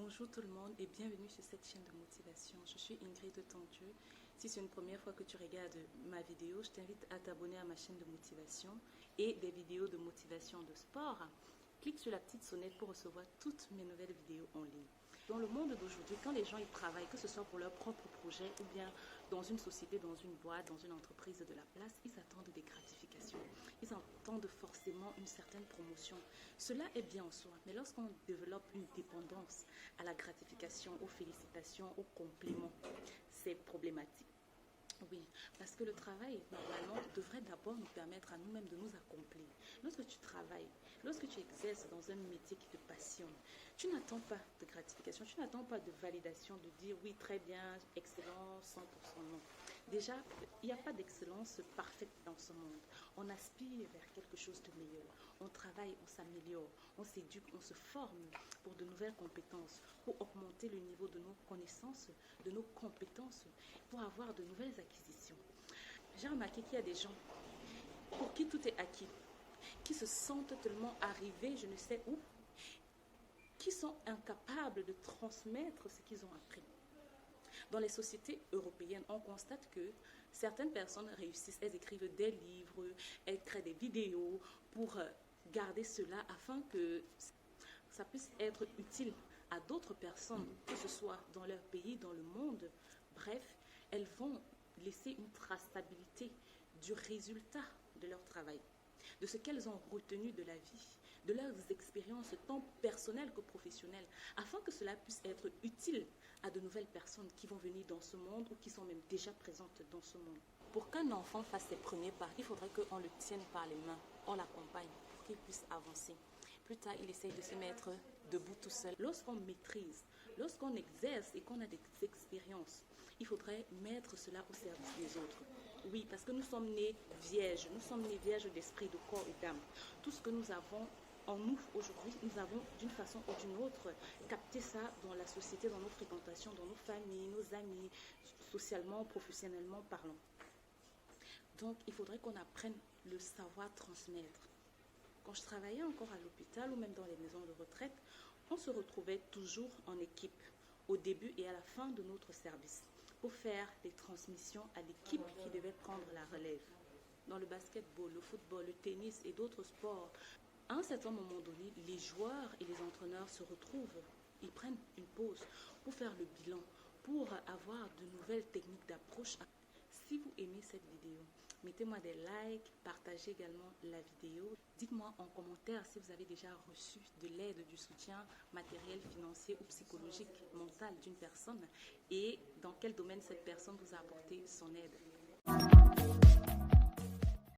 Bonjour tout le monde et bienvenue sur cette chaîne de motivation. Je suis Ingrid Tondieu. Si c'est une première fois que tu regardes ma vidéo, je t'invite à t'abonner à ma chaîne de motivation et des vidéos de motivation de sport. Clique sur la petite sonnette pour recevoir toutes mes nouvelles vidéos en ligne. Dans le monde d'aujourd'hui, quand les gens y travaillent, que ce soit pour leur propre projet ou bien dans une société, dans une boîte, dans une entreprise de la place, ils attendent des gratifications. Ils attendent forcément une certaine promotion. Cela est bien en soi, mais lorsqu'on développe une dépendance à la gratification, aux félicitations, aux compliments, c'est problématique. Oui, parce que le travail, normalement, devrait d'abord nous permettre à nous-mêmes de nous accomplir. Lorsque tu travailles, lorsque tu exerces dans un métier qui te passionne, tu n'attends pas de gratification, tu n'attends pas de validation, de dire oui, très bien, excellent, 100%, non. Déjà, il n'y a pas d'excellence parfaite dans ce monde. On aspire vers quelque chose de meilleur. On travaille, on s'améliore, on s'éduque, on se forme pour de nouvelles compétences, pour augmenter le niveau de nos connaissances, de nos compétences, pour avoir de nouvelles acquisitions. J'ai remarqué qu'il y a des gens pour qui tout est acquis, qui se sentent tellement arrivés, je ne sais où, qui sont incapables de transmettre ce qu'ils ont appris. Dans les sociétés européennes, on constate que certaines personnes réussissent, elles écrivent des livres, elles créent des vidéos pour garder cela afin que ça puisse être utile à d'autres personnes, que ce soit dans leur pays, dans le monde. Bref, elles vont laisser une traçabilité du résultat de leur travail, de ce qu'elles ont retenu de la vie, de leurs expériences tant personnelles que professionnelles, afin que cela puisse être utile à de nouvelles personnes qui vont venir dans ce monde ou qui sont même déjà présentes dans ce monde. Pour qu'un enfant fasse ses premiers pas, il faudrait qu'on le tienne par les mains, on l'accompagne pour qu'il puisse avancer. Plus tard, il essaye de se mettre debout tout seul. Lorsqu'on maîtrise, lorsqu'on exerce et qu'on a des expériences, il faudrait mettre cela au service des autres. Oui, parce que nous sommes nés vierges d'esprit, de corps et d'âme. Tout ce que nous avons en nous aujourd'hui, nous avons d'une façon ou d'une autre capté ça dans la société, dans nos fréquentations, dans nos familles, nos amis, socialement, professionnellement parlant. Donc, il faudrait qu'on apprenne le savoir transmettre. Quand je travaillais encore à l'hôpital ou même dans les maisons de retraite, on se retrouvait toujours en équipe, au début et à la fin de notre service, pour faire les transmissions à l'équipe qui devait prendre la relève. Dans le basketball, le football, le tennis et d'autres sports, à un certain moment donné, les joueurs et les entraîneurs se retrouvent, ils prennent une pause pour faire le bilan, pour avoir de nouvelles techniques d'approche. Si vous aimez cette vidéo, mettez-moi des likes, partagez également la vidéo. Dites-moi en commentaire si vous avez déjà reçu de l'aide, du soutien matériel, financier ou psychologique, mental d'une personne et dans quel domaine cette personne vous a apporté son aide.